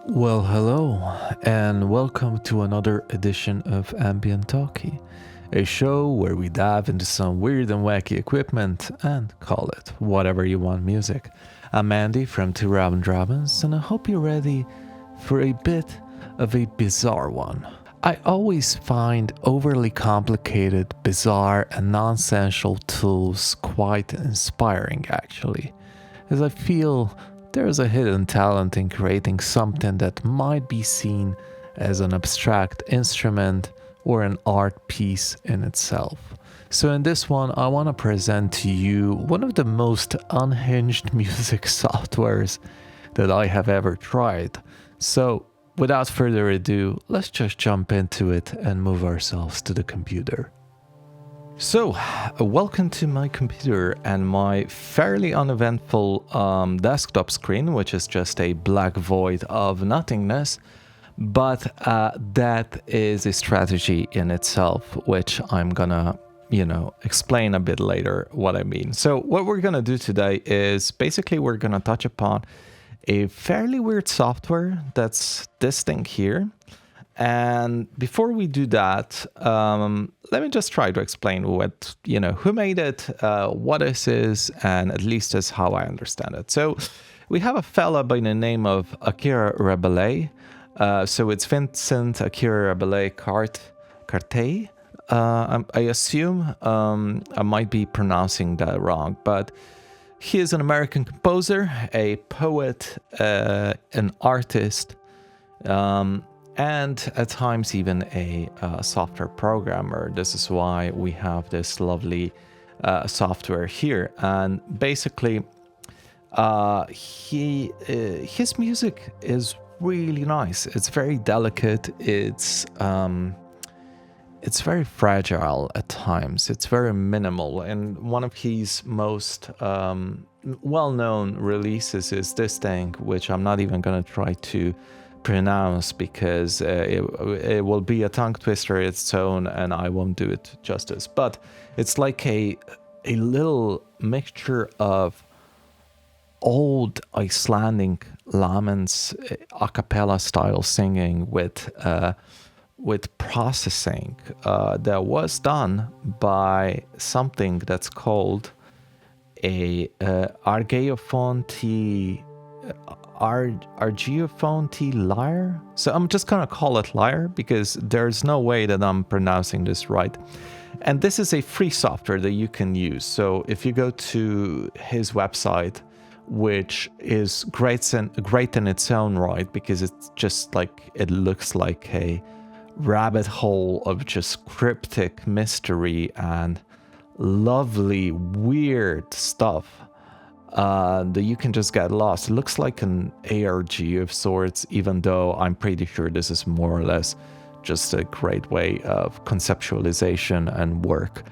Well, hello, and welcome to another edition of Ambient Talkie, a show where we dive into some weird and wacky equipment and call it whatever you want music. I'm Andy from Two Robin Robins, and I hope you're ready for a bit of a bizarre one. I always find overly complicated, bizarre, and nonsensical tools quite inspiring, actually, as I feel there's a hidden talent in creating something that might be seen as an abstract instrument or an art piece in itself. So in this one, I want to present to you one of the most unhinged music softwares that I have ever tried. So without further ado, let's just jump into it and move ourselves to the computer. So, welcome to my computer and my fairly uneventful desktop screen, which is just a black void of nothingness. But that is a strategy in itself, which I'm gonna, explain a bit later what I mean. So what we're gonna do today is basically we're gonna touch upon a fairly weird software that's this thing here. And before we do that, let me just try to explain who made it, what this is, and at least is how I understand it. So we have a fella by the name of Akira Rebalais. So it's Vincent Akira Rabelais Carte. I assume I might be pronouncing that wrong, but he is an American composer, a poet, an artist, and at times even a software programmer. This is why we have this lovely software here. And basically, his music is really nice. It's very delicate. It's very fragile at times. It's very minimal. And one of his most well-known releases is this thing, which I'm not even going to try to pronounce because it will be a tongue twister its own and I won't do it justice. But it's like a little mixture of old Icelandic laments, a cappella style singing with processing that was done by something that's called a ARGEÍPHONTES LYRE. So I'm just gonna call it Lyre because there's no way that I'm pronouncing this right. And this is a free software that you can use. So if you go to his website, which is great in its own right, because it's just like, it looks like a rabbit hole of just cryptic mystery and lovely weird stuff that you can just get lost. It looks like an ARG of sorts, even though I'm pretty sure this is more or less just a great way of conceptualization and work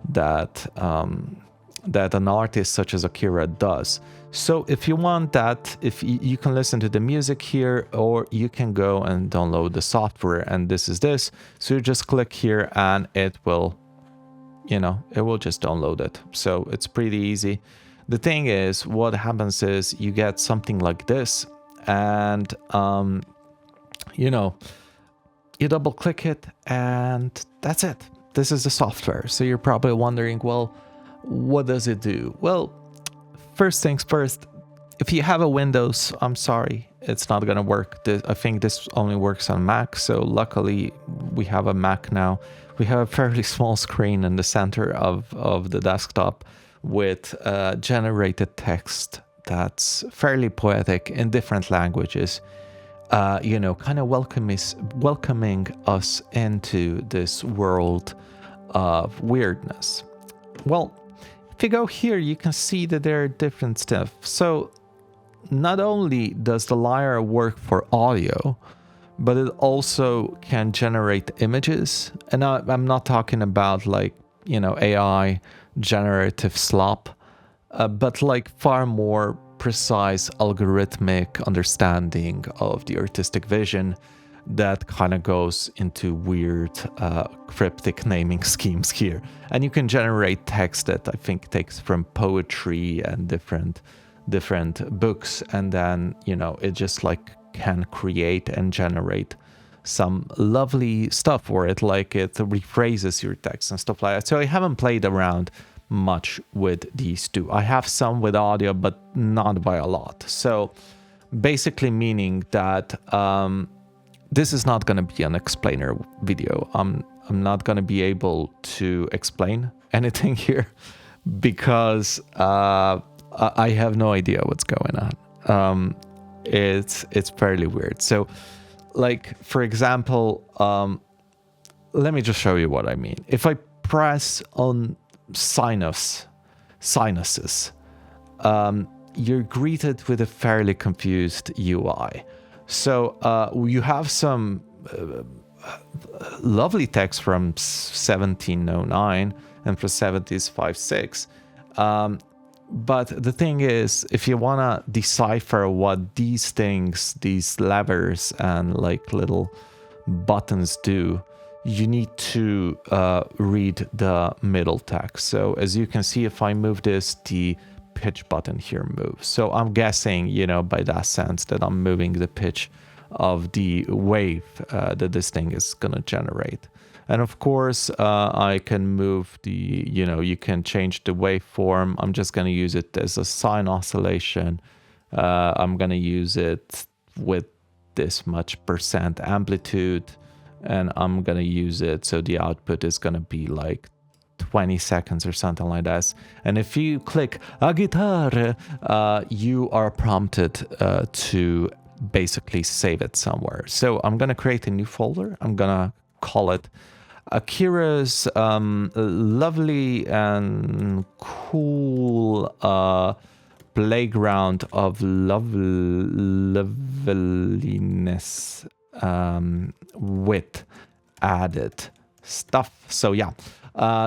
that an artist such as Akira does. So if you want that, if you can listen to the music here, or you can go and download the software, and this is this. So you just click here and it will just download it. So it's pretty easy. The thing is, what happens is you get something like this, and you double click it, and that's it. This is the software. So you're probably wondering, well, what does it do? Well, first things first, if you have a Windows, I'm sorry, it's not gonna work. I think this only works on Mac. So luckily we have a Mac now. We have a fairly small screen in the center of the desktop with generated text that's fairly poetic in different languages, kind of welcoming us into this world of weirdness. Well, if you go here, you can see that there are different stuff. So not only does the Lyre work for audio, but it also can generate images. And I'm not talking about AI generative slop, but like far more precise algorithmic understanding of the artistic vision that kind of goes into weird cryptic naming schemes here. And you can generate text that I think takes from poetry and different books, and then it just like can create and generate some lovely stuff for it, like it rephrases your text and stuff like that. So I haven't played around much with these two. I have some with audio, but not by a lot. So basically meaning that this is not going to be an explainer video. I'm not going to be able to explain anything here because I have no idea what's going on. It's fairly weird. So, like, for example, let me just show you what I mean. If I press on sinuses, you're greeted with a fairly confused UI. So you have some lovely text from 1709 and from 1756. But the thing is, if you want to decipher what these things, these levers and like little buttons do, you need to read the middle text. So as you can see, if I move this, the pitch button here moves. So I'm guessing, you know, by that sense that I'm moving the pitch of the wave that this thing is going to generate. And of course, I can move the, you know, you can change the waveform. I'm just going to use it as a sine oscillation. I'm going to use it with this much % amplitude, and I'm going to use it so the output is going to be like 20 seconds or something like that. And if you click a guitar, you are prompted to basically save it somewhere. So I'm going to create a new folder. I'm going to call it Akira's lovely and cool playground of loveliness with added stuff. So yeah.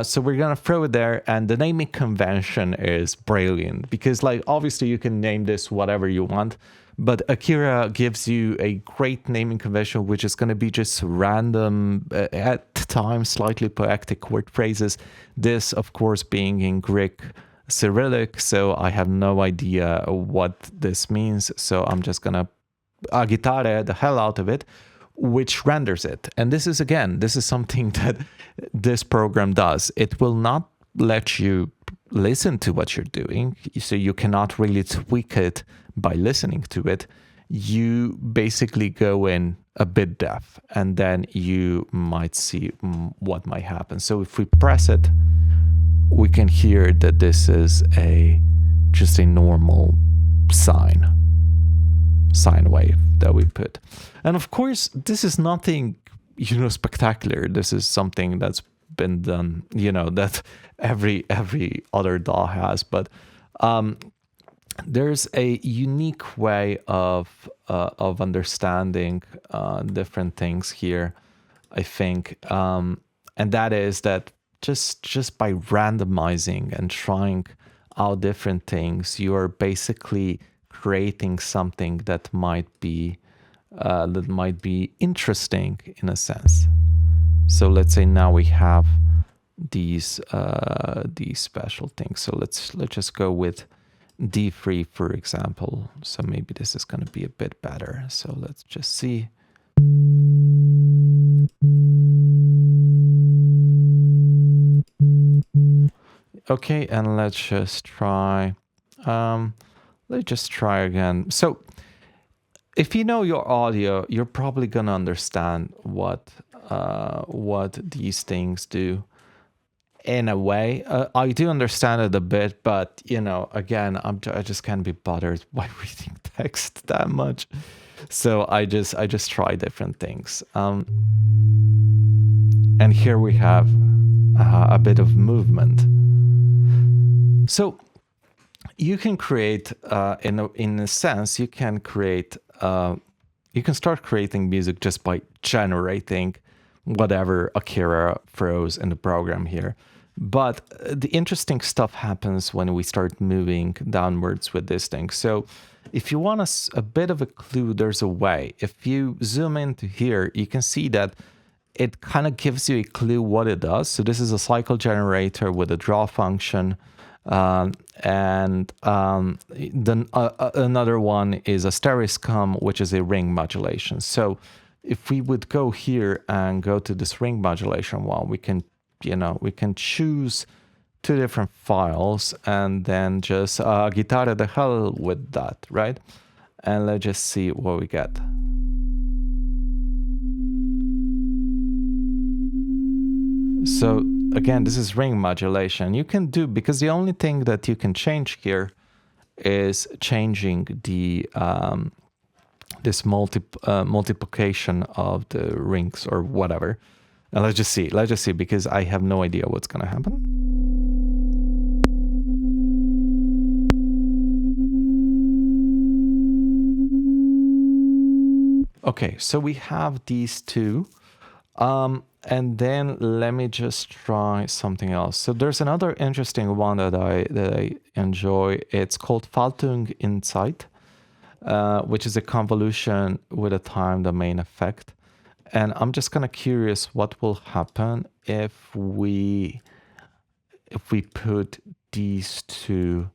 So we're gonna throw it there, and the naming convention is brilliant because, like, obviously you can name this whatever you want, but Akira gives you a great naming convention, which is gonna be just random, at times slightly poetic word phrases. This, of course, being in Greek Cyrillic, so I have no idea what this means. So I'm just gonna agitare the hell out of it, which renders it. And this is, again, this is something that this program does. It will not let you listen to what you're doing, so you cannot really tweak it by listening to it. You basically go in a bit deaf, and then you might see what might happen. So if we press it, we can hear that this is just a normal sine wave that we put. And of course, this is nothing, you know, spectacular. This is something that's been done, you know, that every other DAW has. But there's a unique way of understanding different things here, I think, and that is that just by randomizing and trying out different things, you are basically creating something that might be interesting in a sense. So let's say now we have these special things. So let's just go with D3, for example. So maybe this is going to be a bit better. So let's just see. Okay, and let's just try. Let's just try again. So if you know your audio, you're probably gonna understand what these things do. In a way, I do understand it a bit, but you know, again, I just can't be bothered by reading text that much. So I just try different things. And here we have a bit of movement. So you can create, in a sense, you can create, you can start creating music just by generating whatever Akira throws in the program here. But the interesting stuff happens when we start moving downwards with this thing. So if you want a bit of a clue, there's a way. If you zoom into here, you can see that it kind of gives you a clue what it does. So this is a cycle generator with a draw function. Then another one is a stereoscom, which is a ring modulation. So if we would go here and go to this ring modulation one, we can, we can choose two different files and then just guitar the hell with that, right? And let's just see what we get. So again, this is ring modulation. You can do, because the only thing that you can change here is changing the this multiplication of the rings or whatever. And let's just see, because I have no idea what's gonna happen. Okay, so we have these two. And then let me just try something else. So there's another interesting one that I enjoy. It's called Faltung Insight, which is a convolution with a time domain effect. And I'm just kind of curious what will happen if we put these two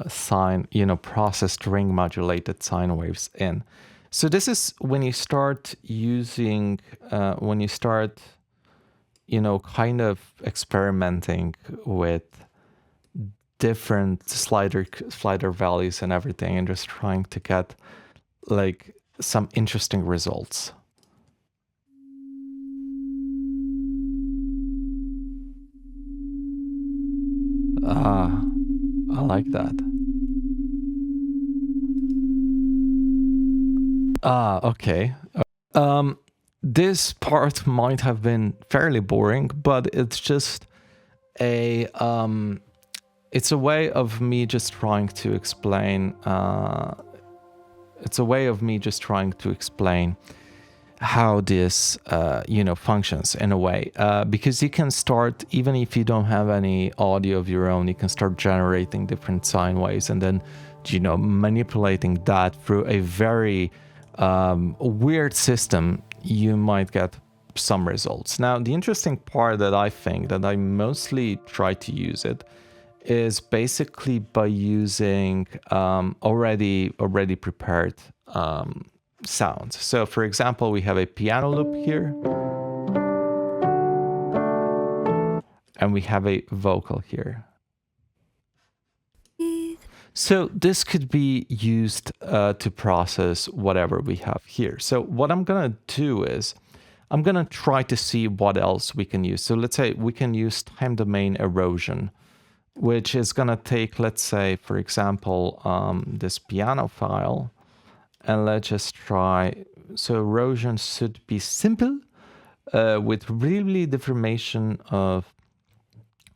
sine, processed ring modulated sine waves in. So this is when you start using, kind of experimenting with different slider values and everything, and just trying to get like some interesting results. I like that. Okay. This part might have been fairly boring, but it's just it's a way of me just trying to explain. It's a way of me just trying to explain how this, functions in a way. Because you can start, even if you don't have any audio of your own, you can start generating different sine waves and then, manipulating that through a very weird system. You might get some results. Now, the interesting part that I think that I mostly try to use it is basically by using already prepared sounds. So for example, we have a piano loop here, and we have a vocal here. So this could be used to process whatever we have here. So what I'm gonna do is I'm gonna try to see what else we can use. So let's say we can use time domain erosion, which is gonna take, let's say, for example, this piano file, and let's just try. So erosion should be simple with really deformation of,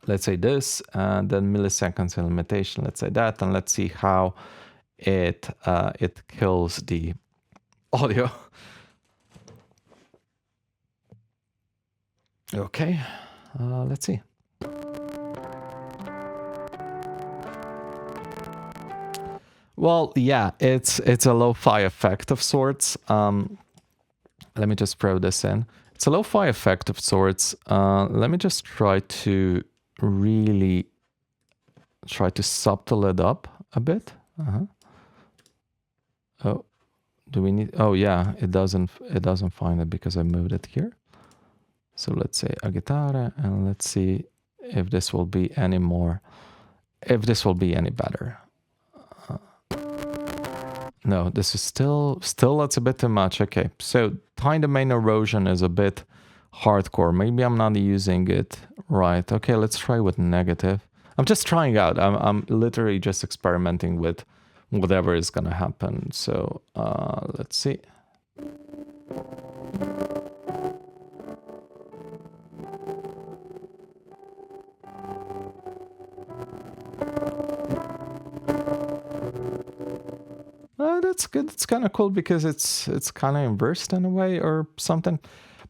let's say, this, and then milliseconds and limitation, let's say that, and let's see how it kills the audio. Okay, let's see. Well, yeah, it's a lo-fi effect of sorts. Let me just throw this in. It's a lo-fi effect of sorts. Let me just try to really subtle it up a bit. Oh, do we need? Oh yeah, it doesn't find it because I moved it here. So let's say a guitar, and let's see if this will be any more, if this will be any better. No, this is still that's a bit too much. Okay, so time domain erosion is a bit hardcore. Maybe I'm not using it right. Okay, let's try with negative. I'm just trying out. I'm literally just experimenting with whatever is gonna happen. So let's see. That's good. It's kind of cool because it's kind of inversed in a way or something.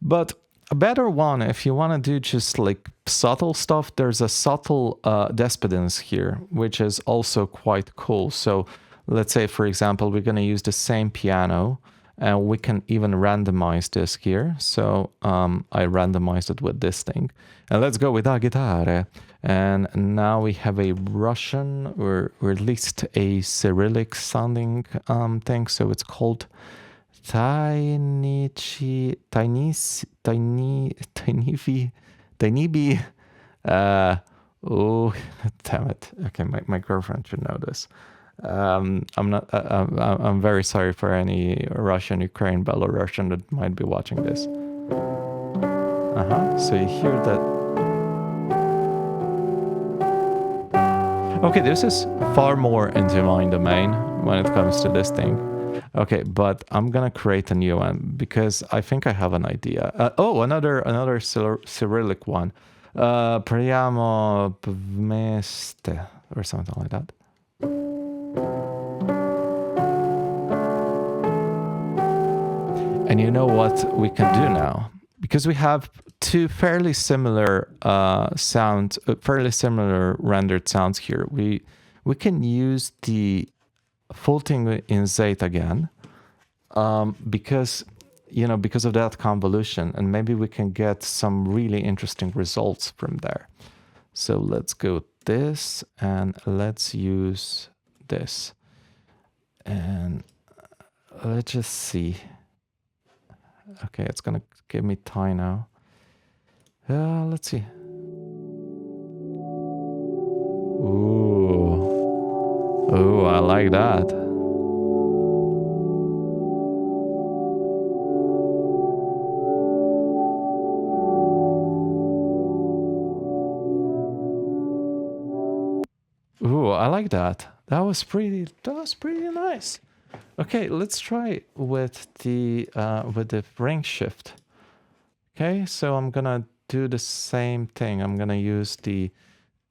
But a better one, if you want to do just like subtle stuff, there's a subtle despotence here, which is also quite cool. So let's say, for example, we're going to use the same piano, And we can even randomize this here. So I randomized it with this thing. And let's go with ARGEIPHONTES. And now we have a Russian, or at least a Cyrillic sounding thing. So it's called Tinybi. Oh, damn it. Okay, my girlfriend should know this. I'm very sorry for any Russian, Ukraine, Belarusian that might be watching this. So you hear that. Okay, this is far more into my domain when it comes to this thing. Okay, but I'm gonna create a new one because I think I have an idea. Another Cyrillic one. Priamo vmeste or something like that. And you know what we can do now? Because we have two fairly similar fairly similar rendered sounds here. We can use the full thing in Zeit again, because of that convolution, and maybe we can get some really interesting results from there. So let's go this, and let's use this, and let's just see. Okay, it's gonna give me Thai now. Let's see. Ooh, I like that. Ooh, I like that. That was pretty nice. Okay, let's try with the ring shift. Okay, so I'm gonna do the same thing. I'm gonna use the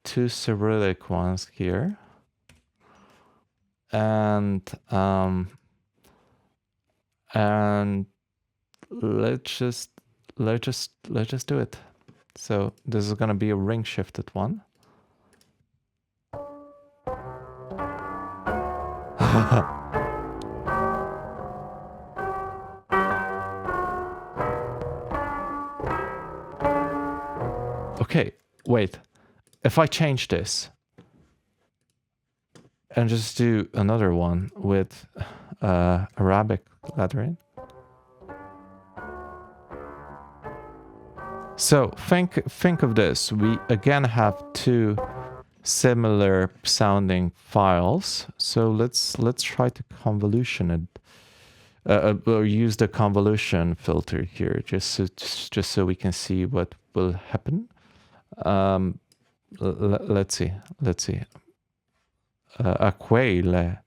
two Cyrillic ones here, and let's just do it. So this is gonna be a ring shifted one. Okay, wait. If I change this and just do another one with Arabic lettering. So think of this. We again have two similar sounding files. So let's try to convolution it. Or use the convolution filter here, just so we can see what will happen. Let's see. Aquele.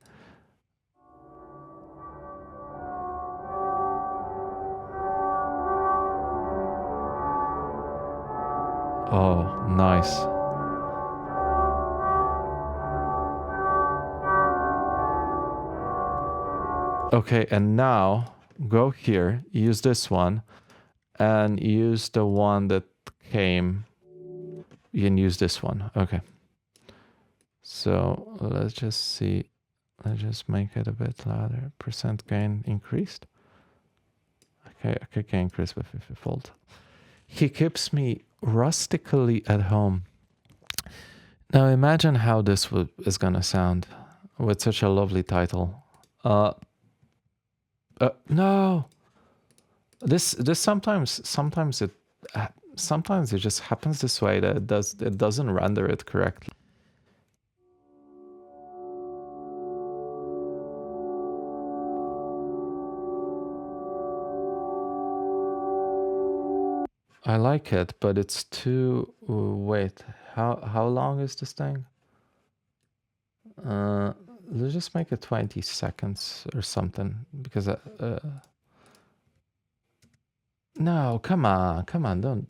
Oh, nice. Okay, and now go here, use this one, and use the one that came. You can use this one. Okay. So let's just see. Let's just make it a bit louder. Percent gain increased. Okay, gain increased by 50-fold. He keeps me rustically at home. Now imagine how this is gonna sound with such a lovely title. No. This sometimes it just happens this way, that it doesn't render it correctly. I like it, but it's too. Wait, how long is this thing? Let's just make it 20 seconds or something, because no, come on,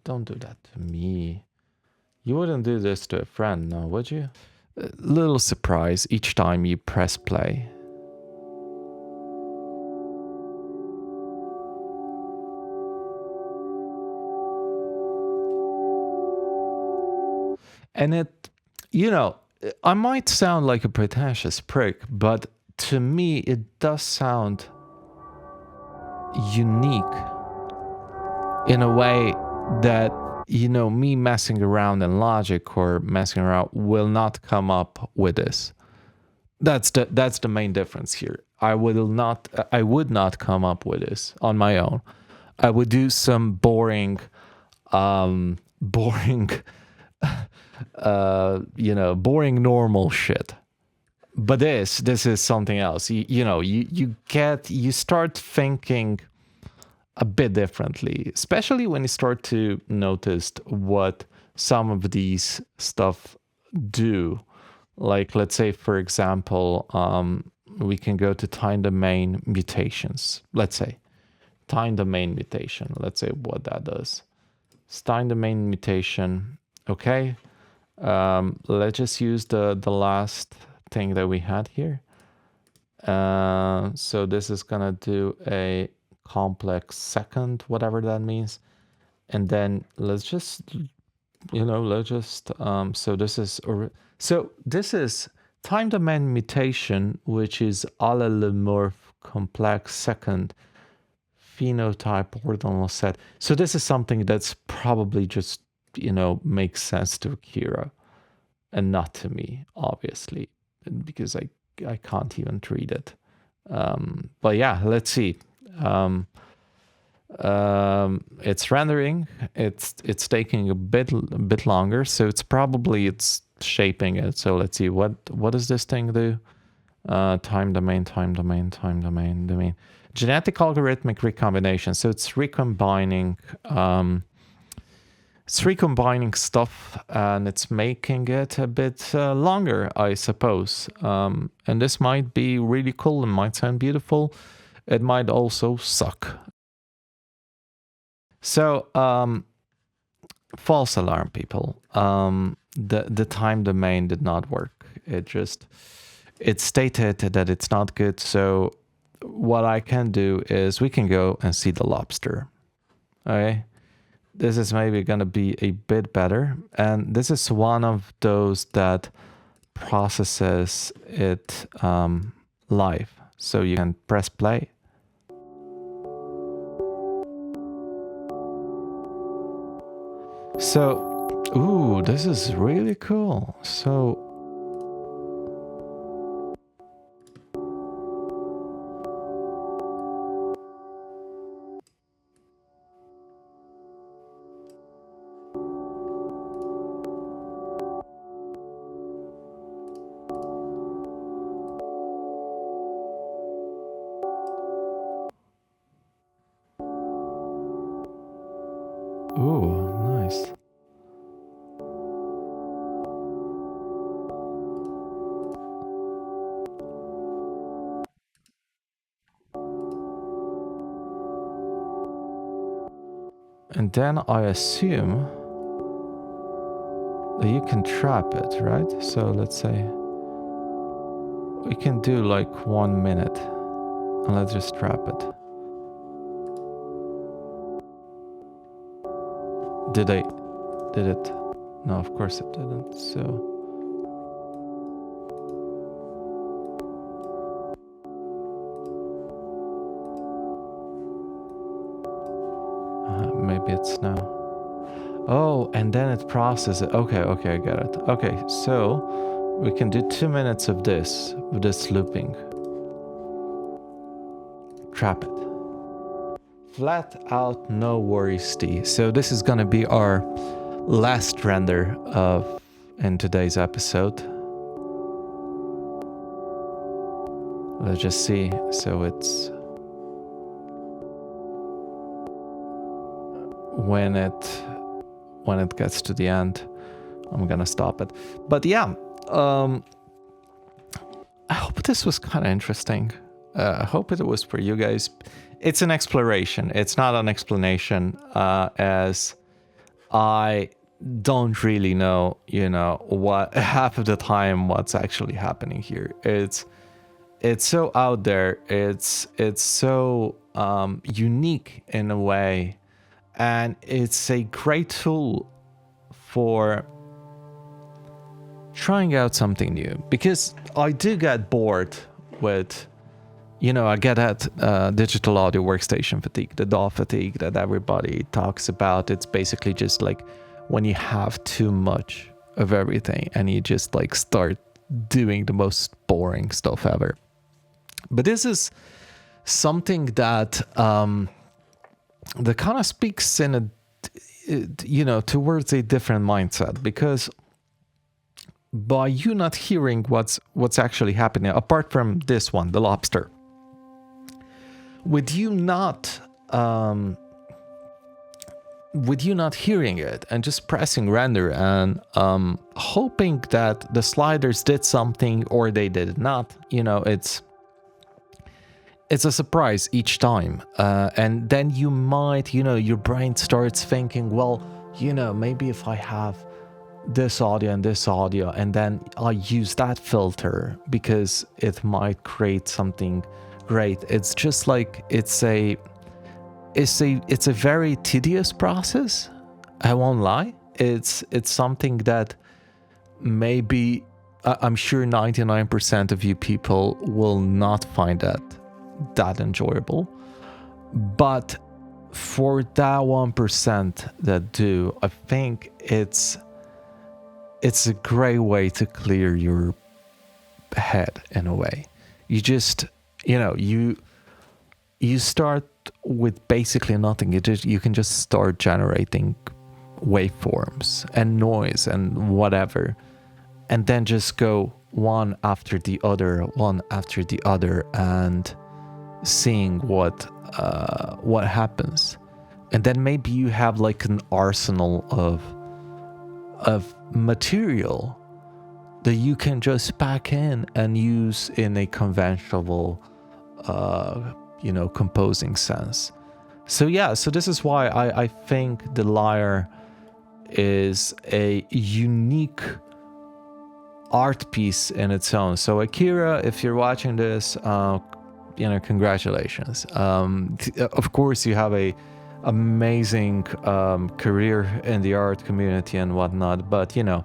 don't do that to me. You wouldn't do this to a friend, no, would you? Little surprise each time you press play. And it, I might sound like a pretentious prick, but to me it does sound unique in a way that, you know, me messing around in Logic or messing around will not come up with this. That's the main difference here. I would not come up with this on my own. I would do some boring boring normal shit. But this is something else. You start thinking a bit differently, especially when you start to notice what some of these stuff do. Like, let's say, for example, we can go to time domain mutations. Let's say time domain mutation. Let's say what that does. It's time domain mutation. Okay. Let's just use the last thing that we had here. So this is gonna do a complex second, whatever that means, and then let's just so this is time domain mutation, which is allelomorph complex second phenotype ordinal set. So this is something that's probably just, makes sense to Akira and not to me, obviously, because I can't even treat it. But yeah, let's see. It's rendering. It's taking a bit longer, so it's shaping it. So let's see, what does this thing do? Time domain. Genetic algorithmic recombination. So it's recombining stuff, and it's making it a bit longer, I suppose. And this might be really cool. It might sound beautiful. It might also suck. So, false alarm, people. The time domain did not work. It stated that it's not good. So what I can do is we can go and see the lobster. Okay. This is maybe going to be a bit better. And this is one of those that processes it live. So you can press play. So, ooh, this is really cool. So, ooh, nice. And then I assume that you can trap it, right? So let's say we can do like 1 minute, and let's just trap it. Did it? No, of course it didn't. So maybe it's now. Oh, and then it processes it. Okay, I get it. Okay, so we can do 2 minutes of this looping. Trap it. Flat out, no worries, T. So this is gonna be our last render in today's episode. Let's just see. So it's when it gets to the end, I'm gonna stop it. But yeah, I hope this was kind of interesting. I hope it was for you guys. It's an exploration. It's not an explanation, as I don't really know, what half of the time what's actually happening here. It's so out there. It's so unique in a way, and it's a great tool for trying out something new, because I do get bored with you know, I get that digital audio workstation fatigue, the DAW fatigue that everybody talks about. It's basically just like when you have too much of everything and you just like start doing the most boring stuff ever. But this is something that that kind of speaks in a, you know, towards a different mindset, because by you not hearing what's actually happening, apart from this one, the lobster, with you not hearing it and just pressing render and hoping that the sliders did something or they did not, you know, it's a surprise each time. And then you might, you know, your brain starts thinking, well, you know, maybe if I have this audio and then I use that filter because it might create something great. It's just like it's a very tedious process. I won't lie. It's something that maybe I'm sure 99% of you people will not find that enjoyable, but for that 1% that do, I think it's a great way to clear your head in a way. You just, you know, you start with basically nothing. You can just start generating waveforms and noise and whatever, and then just go one after the other, and seeing what happens. And then maybe you have like an arsenal of material that you can just pack in and use in a conventional you know, composing sense. So yeah, so this is why I think the lyre is a unique art piece in its own. So Akira, if you're watching this, you know, congratulations. Of course, you have a amazing career in the art community and whatnot, but you know,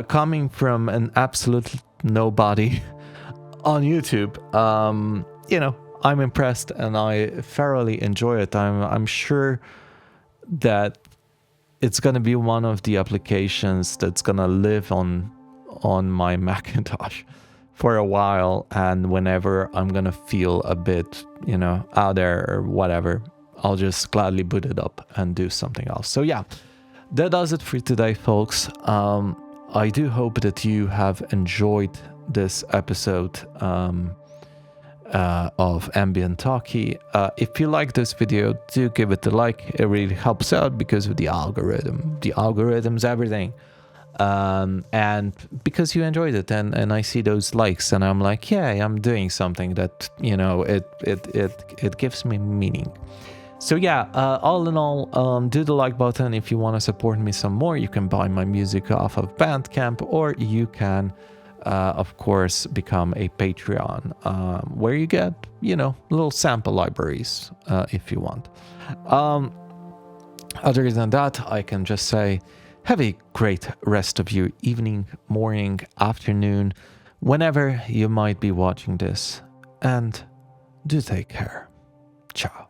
coming from an absolute nobody on YouTube, you know, I'm impressed and I thoroughly enjoy it. I'm sure that it's gonna be one of the applications that's gonna live on my Macintosh for a while, and whenever I'm gonna feel a bit, you know, out there or whatever, I'll just gladly boot it up and do something else. So yeah, that does it for today, folks. I do hope that you have enjoyed this episode of Ambient Talkie. If you like this video, do give it a like. It really helps out because of the algorithm. The algorithm's everything. And because you enjoyed it, and I see those likes, and I'm like, yeah, I'm doing something that, you know, it gives me meaning. So yeah, all in all, do the like button. If you want to support me some more, you can buy my music off of Bandcamp, or you can of course become a Patreon, where you get, you know, little sample libraries if you want. Other than that, I can just say have a great rest of your evening, morning, afternoon, whenever you might be watching this, and do take care. Ciao.